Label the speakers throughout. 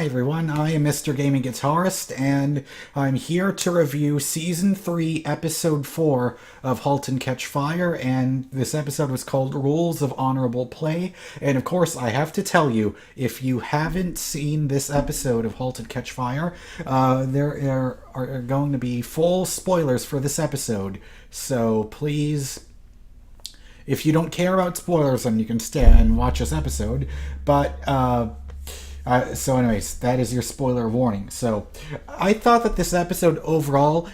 Speaker 1: Hi everyone, I am MrGamingGuitarist, and I'm here to review Season 3, Episode 4 of Halt and Catch Fire, and this episode was called Rules of Honorable Play, and of course I have to tell you, if you haven't seen this episode of Halt and Catch Fire, there are going to be full spoilers for this episode, so please... If you don't care about spoilers, then you can stay and watch this episode, but, so anyways, that is your spoiler warning. So, I thought that this episode overall,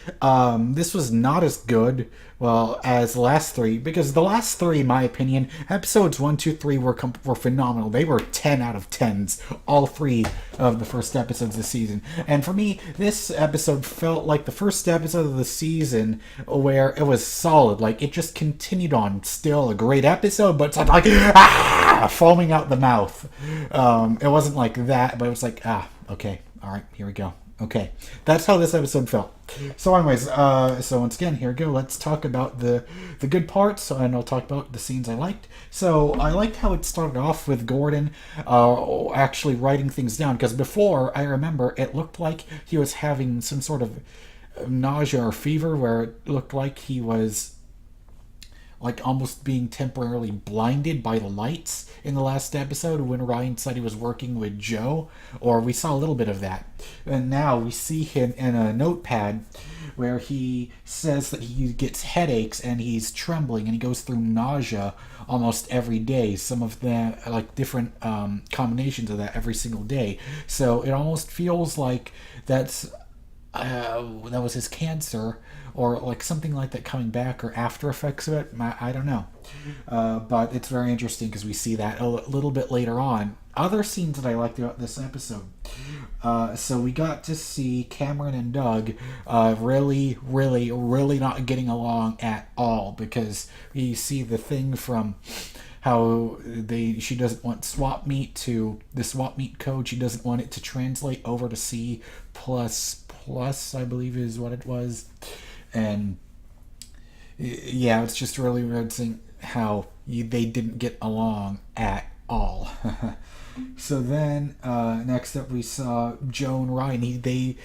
Speaker 1: this was not as good, well, as the last three, because the last three, in my opinion, episodes 1, 2, 3 were phenomenal. They were 10 out of 10s, all three of the first episodes this season. And for me, this episode felt like the first episode of the season where it was solid. Like, it just continued on. Still a great episode, but it's like foaming out the mouth. It wasn't like that, but it was like, okay, all right, here we go. Okay, that's how this episode felt. So anyways, so once again, here we go. Let's talk about the good parts, and I'll talk about the scenes I liked. So I liked how it started off with Gordon actually writing things down, because before, I remember, it looked like he was having some sort of nausea or fever, where it looked like he was like almost being temporarily blinded by the lights in the last episode when Ryan said he was working with Joe, or we saw a little bit of that. And now we see him in a notepad where he says that he gets headaches and he's trembling and he goes through nausea almost every day. Some of the like different combinations of that every single day. So it almost feels like that was his cancer, or like something like that coming back, or after effects of it. I don't know. But it's very interesting because we see that a little bit later on. Other scenes that I liked about this episode. So we got to see Cameron and Doug really not getting along at all, because we see the thing from how she doesn't want swap meet to the swap meet code. She doesn't want it to translate over to C++, I believe is what it was. And yeah, it's just really weird seeing how they didn't get along at all. So then next up we saw Joe and Ryan. They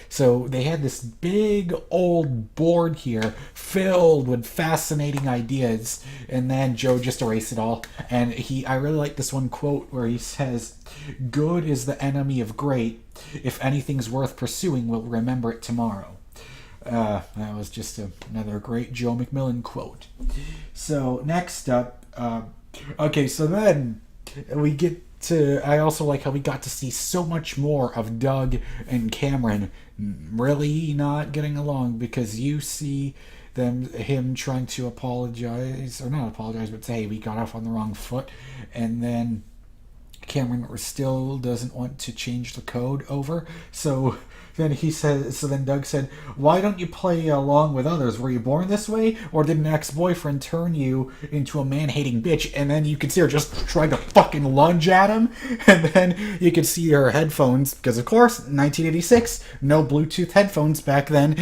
Speaker 1: had this big old board here filled with fascinating ideas, and then Joe just erased it all. And I really like this one quote where he says, "Good is the enemy of great. If anything's worth pursuing, we'll remember it tomorrow." That was just another great Joe McMillan quote. So next up, okay, so then we get to, I also like how we got to see so much more of Doug and Cameron really not getting along, because you see him trying to apologize, or not apologize, but say, hey, we got off on the wrong foot, and then Cameron still doesn't want to change the code over. So then Doug said, "Why don't you play along with others? Were you born this way? Or did an ex-boyfriend turn you into a man-hating bitch?" And then you could see her just trying to fucking lunge at him. And then you could see her headphones, because of course, 1986, no Bluetooth headphones back then.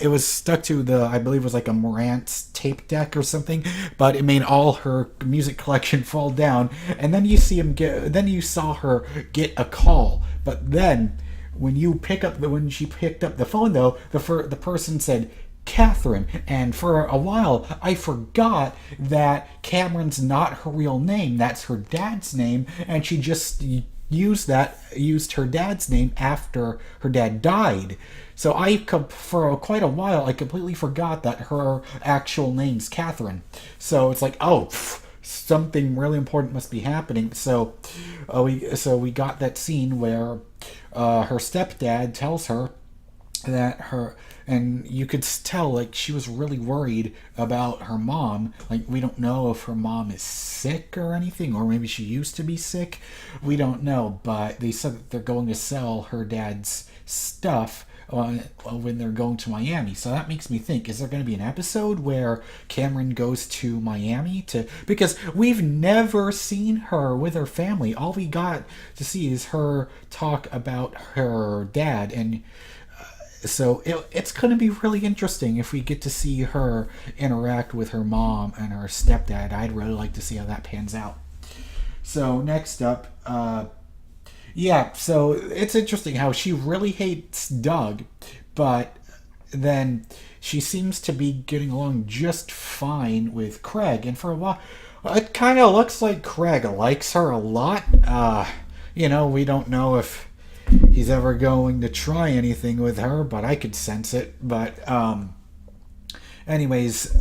Speaker 1: It was stuck to I believe it was like a Marantz tape deck or something, but it made all her music collection fall down. And then you saw her get a call. But then when she picked up the phone, though, the person said Catherine, and for a while I forgot that Cameron's not her real name. That's her dad's name, and she just used her dad's name after her dad died. So for quite a while I completely forgot that her actual name's Catherine. So it's like, something really important must be happening. So we got that scene where her stepdad tells her that and you could tell, like, she was really worried about her mom. Like, we don't know if her mom is sick or anything, or maybe she used to be sick. We don't know, but they said that they're going to sell her dad's stuff when they're going to Miami. So that makes me think, is there going to be an episode where Cameron goes to Miami because we've never seen her with her family. All we got to see is her talk about her dad, and so it's going to be really interesting if we get to see her interact with her mom and her stepdad. I'd really like to see how that pans out. So next up, Yeah, so it's interesting how she really hates Doug, but then she seems to be getting along just fine with Craig. And for a while, it kind of looks like Craig likes her a lot. We don't know if he's ever going to try anything with her, but I could sense it. But, anyways,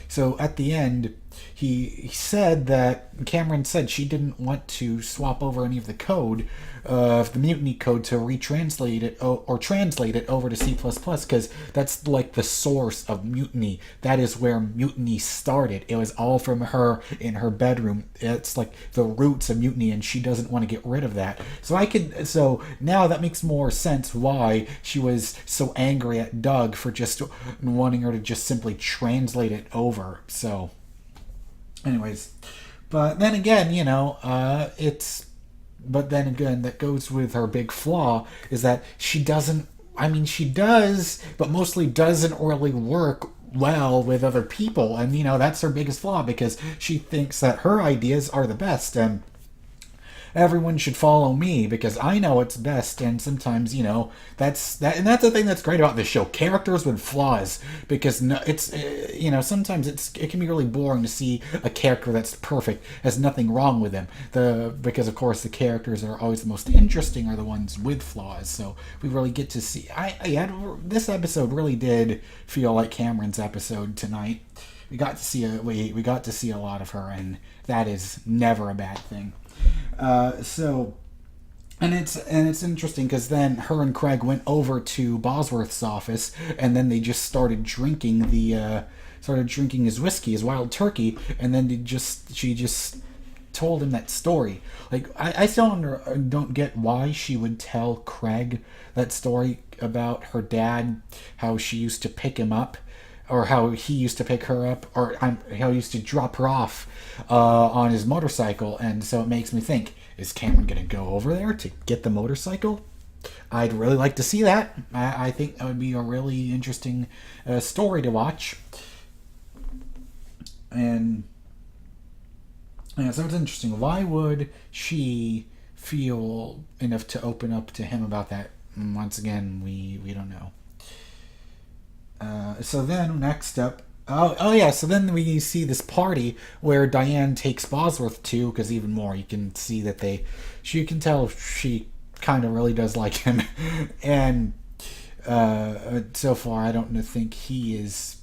Speaker 1: so at the end, he said that Cameron said she didn't want to swap over any of the code of the mutiny code to retranslate it or translate it over to C++ because that's like the source of mutiny. That is where mutiny started. It was all from her in her bedroom. It's like the roots of mutiny, and she doesn't want to get rid of that. So now that makes more sense why she was so angry at Doug for just wanting her to just simply translate it over. So anyways, but then again, but then again, that goes with her big flaw is that she doesn't. I mean, she does, but mostly doesn't really work well with other people, and that's her biggest flaw because she thinks that her ideas are the best, and everyone should follow me because I know it's best. And sometimes, that's the thing that's great about this show: characters with flaws. Because sometimes it can be really boring to see a character that's perfect, has nothing wrong with them. Because of course the characters that are always the most interesting are the ones with flaws. So we really get to see. This episode really did feel like Cameron's episode tonight. We got to see a lot of her, and that is never a bad thing. It's interesting because then her and Craig went over to Bosworth's office, and then they just started drinking his whiskey, his wild turkey, and then she just told him that story. Like I still don't get why she would tell Craig that story about her dad, how she used to pick him up, or how he used to pick her up, or how he used to drop her off on his motorcycle. And so it makes me think, is Cameron going to go over there to get the motorcycle? I'd really like to see that. I think that would be a really interesting story to watch. And so it's interesting. Why would she feel enough to open up to him about that? Once again, we don't know. So then next up, so then we see this party where Diane takes Bosworth to, because even more, you can see that you can tell she kind of really does like him, and so far I don't think he is.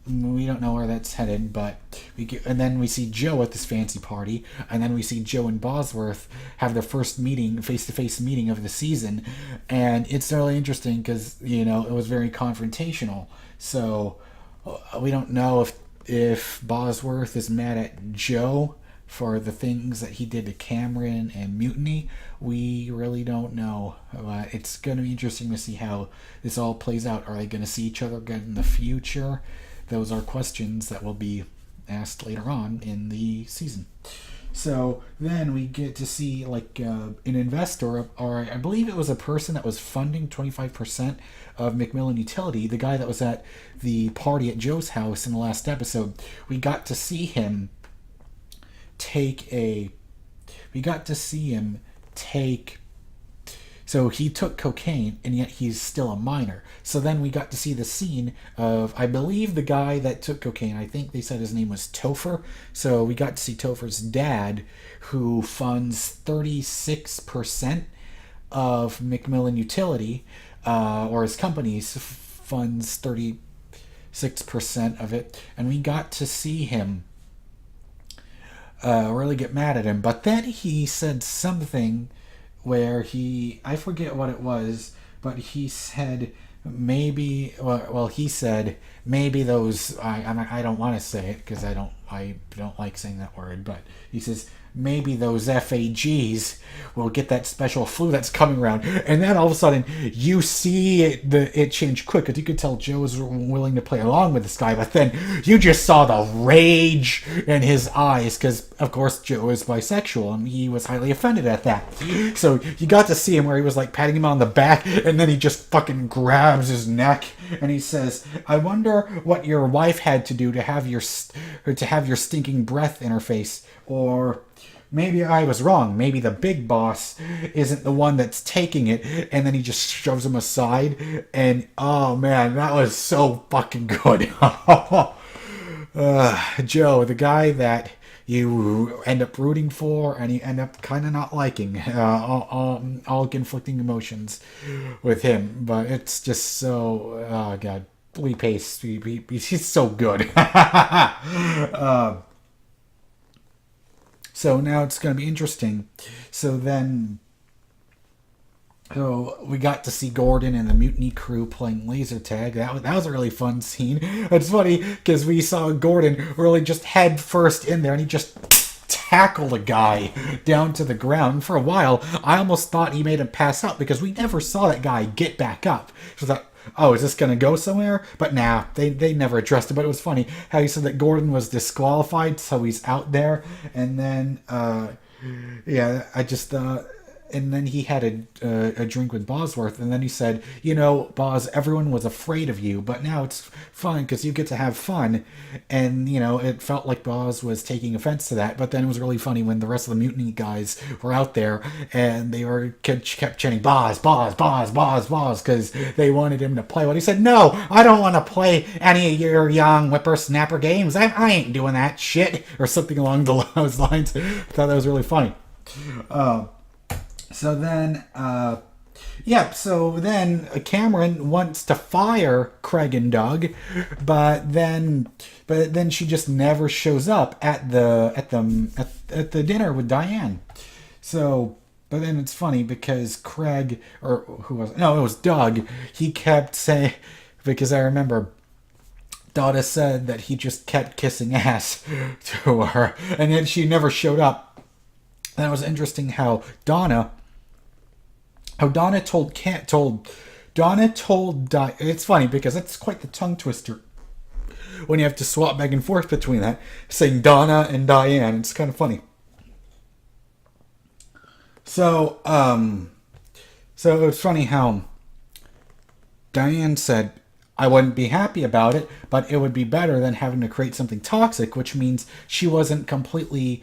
Speaker 1: We don't know where that's headed, but and then we see Joe at this fancy party, and then we see Joe and Bosworth have their first face-to-face meeting of the season, and it's really interesting because it was very confrontational. So we don't know if Bosworth is mad at Joe for the things that he did to Cameron and Mutiny. We really don't know. It's going to be interesting to see how this all plays out. Are they going to see each other again in the future? Those are questions that will be asked later on in the season. So then we get to see an investor, or I believe it was a person that was funding 25% of Macmillan Utility, the guy that was at the party at Joe's house in the last episode. We got to see him take. So he took cocaine, and yet he's still a minor. So then we got to see the scene of, I believe, the guy that took cocaine. I think they said his name was Topher. So we got to see Topher's dad, who funds 36% of Macmillan Utility, or his company funds 36% of it. And we got to see him really get mad at him. But then he said something where I forget what it was, but he said maybe those, I don't want to say it because I don't like saying that word, but he says maybe those FAGs will get that special flu that's coming around. And then all of a sudden you see it change quick, because you could tell Joe was willing to play along with this guy, but then you just saw the rage in his eyes, because of course Joe is bisexual and he was highly offended at that. So you got to see him where he was patting him on the back, and then he just fucking grabs his neck and he says, "I wonder what your wife had to do to have your stinking breath in her face, or maybe I was wrong. Maybe the big boss isn't the one that's taking it, and then he just shoves him aside. And oh man, that was so fucking good. Joe, the guy that you end up rooting for and you end up kind of not liking, all conflicting emotions with him. But it's just so, oh god, Lee Pace, he's so good. So now it's going to be interesting. So then, so we got to see Gordon and the mutiny crew playing laser tag. That was a really fun scene. It's funny because we saw Gordon really just head first in there and he just tackled a guy down to the ground. For a while, I almost thought he made him pass out because we never saw that guy get back up. So I thought, oh, is this going to go somewhere? But nah, they never addressed it. But it was funny how he said that Gordon was disqualified, so he's out there. And then, yeah, I just, and then he had a drink with Bosworth, and then he said, you know, Boz, everyone was afraid of you, but now it's fun because you get to have fun. And, you know, it felt like Boz was taking offense to that, but then it was really funny when the rest of the mutiny guys were out there and they kept chanting, Boz, Boz, Boz, Boz, Boz, because they wanted him to play. What he said, no, I don't want to play any of your young whippersnapper games. I ain't doing that shit, or something along those lines. I thought that was really funny. So then, so then Cameron wants to fire Craig and Doug, but then she just never shows up at the dinner with Diane. So, but then it's funny because Craig, or who was it? No, it was Doug. He kept saying, because I remember Donna said that he just kept kissing ass to her, and then she never showed up. And it was interesting how Donna told it's funny because it's quite the tongue twister when you have to swap back and forth between that, saying Donna and Diane. It's kind of funny. So it's funny how Diane said, I wouldn't be happy about it, but it would be better than having to create something toxic, which means she wasn't completely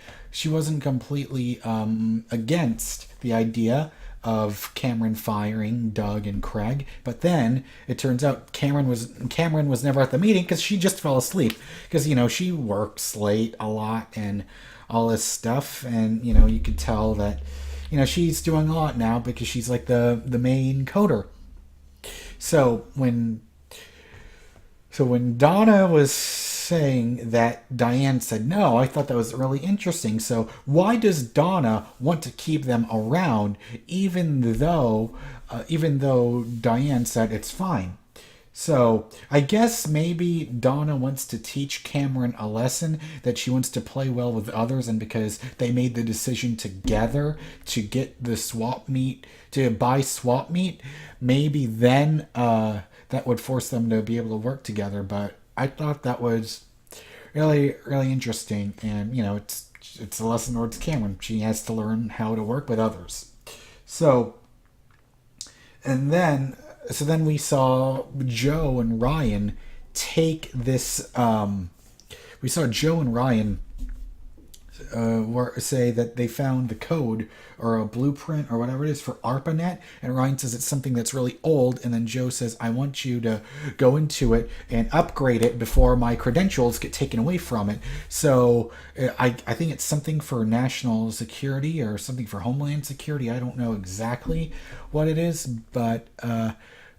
Speaker 1: against the idea of Cameron firing Doug and Craig. But then it turns out Cameron was never at the meeting because she just fell asleep, because, you know, she works late a lot and all this stuff, and, you know, you could tell that, you know, she's doing a lot now because she's like the main coder. So when Donna was saying that Diane said no, I thought that was really interesting. So why does Donna want to keep them around, even though Diane said it's fine? So I guess maybe Donna wants to teach Cameron a lesson, that she wants to play well with others, and because they made the decision together to get the swap meet, to buy swap meet, maybe then that would force them to be able to work together. But I thought that was really, really interesting. And, you know, it's a lesson towards Cameron. She has to learn how to work with others. So then we saw Joe and Ryan take this, we saw Joe and Ryan say that they found the code or a blueprint or whatever it is for ARPANET, and Ryan says it's something that's really old, and then Joe says, I want you to go into it and upgrade it before my credentials get taken away from it. So I think it's something for national security or something for homeland security. I don't know exactly what it is, but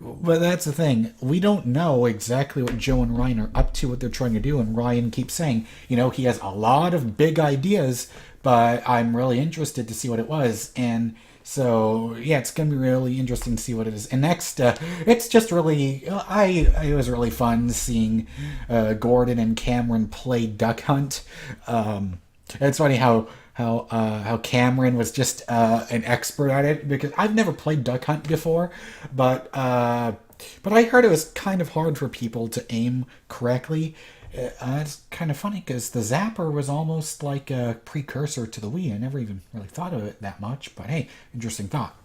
Speaker 1: that's the thing. We don't know exactly what Joe and Ryan are up to, what they're trying to do. And Ryan keeps saying, you know, he has a lot of big ideas, but I'm really interested to see what it was. And so, yeah, it's going to be really interesting to see what it is. And next, it's just really, it was really fun seeing Gordon and Cameron play Duck Hunt. It's funny how Cameron was just an expert at it, because I've never played Duck Hunt before, but I heard it was kind of hard for people to aim correctly. It's kind of funny because the Zapper was almost like a precursor to the Wii. I never even really thought of it that much, but hey, interesting thought.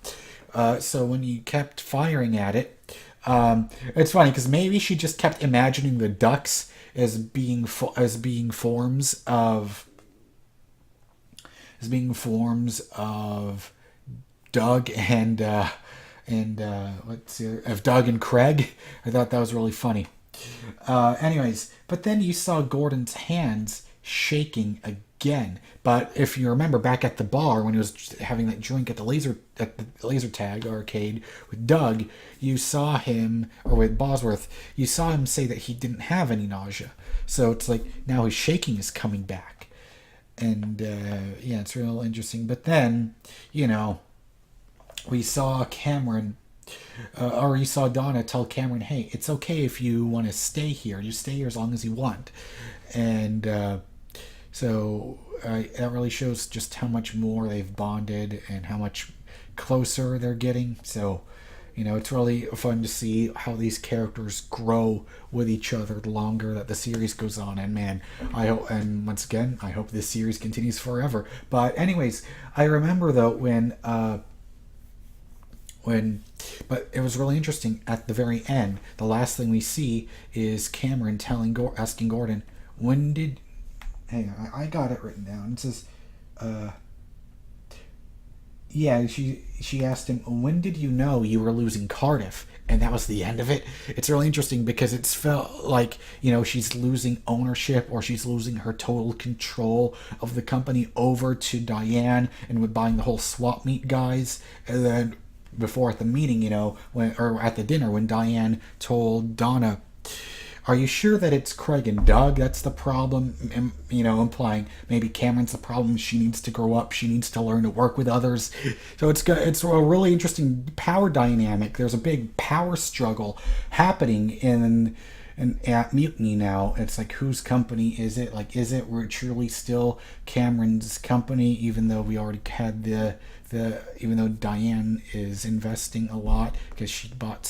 Speaker 1: So when you kept firing at it, it's funny because maybe she just kept imagining the ducks as being forms of as being forms of Doug and of Doug and Craig. I thought that was really funny. Anyways, but then you saw Gordon's hands shaking again. But if you remember back at the bar when he was having that drink at the laser tag arcade with Doug, you saw him, or with Bosworth, you saw him say that he didn't have any nausea. So it's like now his shaking is coming back. And yeah, it's real interesting. But then, we saw Cameron, or you saw Donna tell Cameron, hey, it's okay if you want to stay here. You stay here as long as you want. And so that really shows just how much more they've bonded and how much closer they're getting. So, it's really fun to see how these characters grow with each other the longer that the series goes on. And man, I hope, and once again, I hope this series continues forever. But anyways, I remember though but it was really interesting at the very end. The last thing we see is Cameron asking Gordon, when did, hang on, I got it written down. It says, yeah, she asked him, when did you know you were losing Cardiff? And that was the end of it. It's really interesting because it's felt like, she's losing ownership, or she's losing her total control of the company over to Diane, and with buying the whole swap meet guys. And then before at the meeting, or at the dinner, when Diane told Donna, are you sure that it's Craig and Doug that's the problem? Implying maybe Cameron's the problem. She needs to grow up. She needs to learn to work with others. So it's a really interesting power dynamic. There's a big power struggle happening at Mutiny now. It's like, whose company is it? Like, is it truly still Cameron's company, even though we already had even though Diane is investing a lot because she bought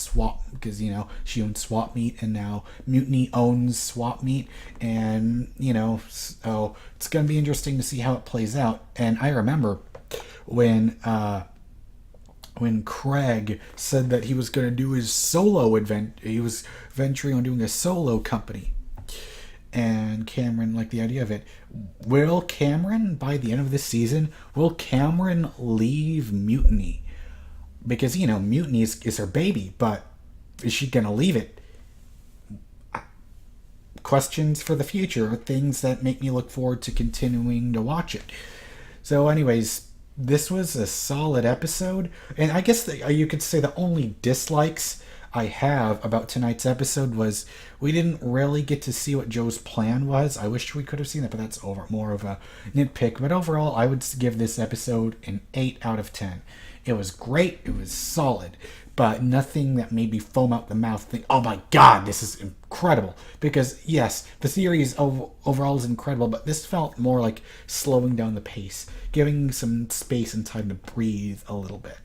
Speaker 1: she owns Swap Meet, and now Mutiny owns Swap Meet, and so it's gonna be interesting to see how it plays out. And I remember when Craig said that he was going to do his solo he was venturing on doing a solo company, and Cameron liked the idea of it. Will Cameron, by the end of this season, leave Mutiny? Because, Mutiny is her baby, but is she going to leave it? Questions for the future, things that make me look forward to continuing to watch it. So anyways, this was a solid episode, and I guess you could say the only dislikes I have about tonight's episode was we didn't really get to see what Joe's plan was. I wish we could have seen that, but that's more of a nitpick. But overall, I would give this episode an 8 out of 10. It was great. It was solid. But nothing that made me foam out the mouth, think, oh my god, this is incredible. Because, yes, the series overall is incredible, but this felt more like slowing down the pace, giving some space and time to breathe a little bit.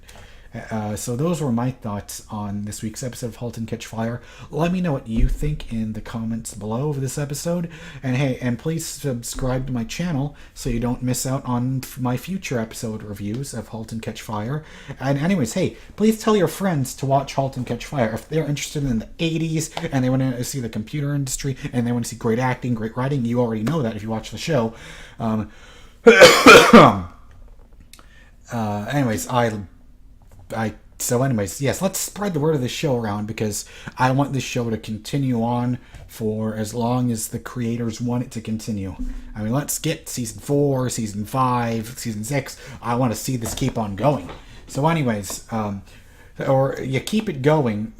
Speaker 1: So those were my thoughts on this week's episode of Halt and Catch Fire. Let me know what you think in the comments below of this episode. And hey, and please subscribe to my channel so you don't miss out on my future episode reviews of Halt and Catch Fire. And anyways, hey, please tell your friends to watch Halt and Catch Fire. If they're interested in the 80s and they want to see the computer industry and they want to see great acting, great writing, you already know that if you watch the show. Anyways, yes, let's spread the word of the show around, because I want this show to continue on for as long as the creators want it to continue. I mean, let's get season 4, season 5, season 6. I want to see this keep on going. So anyways, or you keep it going,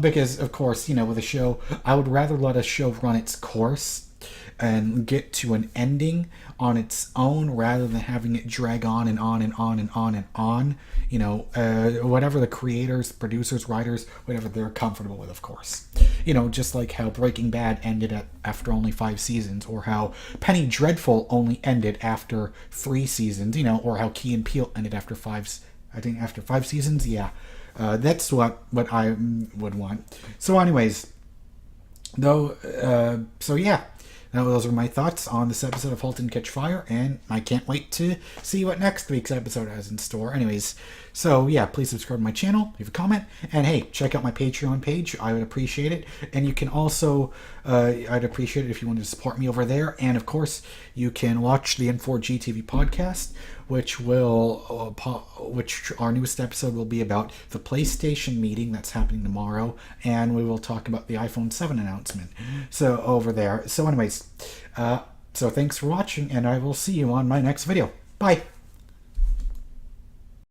Speaker 1: because of course, with a show, I would rather let a show run its course and get to an ending on its own rather than having it drag on and on and on and on and on. Whatever the creators, producers, writers, whatever they're comfortable with, of course. Just like how Breaking Bad ended after only 5 seasons, or how Penny Dreadful only ended after 3 seasons, or how Key and Peele ended after 5 seasons. Yeah, that's what I would want. So anyways, so yeah. Now, those are my thoughts on this episode of Halt and Catch Fire, and I can't wait to see what next week's episode has in store. Anyways, so yeah, please subscribe to my channel, leave a comment, and hey, check out my Patreon page. I would appreciate it. And you can also, I'd appreciate it if you wanted to support me over there. And of course, you can watch the N4G TV podcast, which which our newest episode will be about the PlayStation meeting that's happening tomorrow, and we will talk about the iPhone 7 announcement. So over there. So anyways, so thanks for watching, and I will see you on my next video. Bye.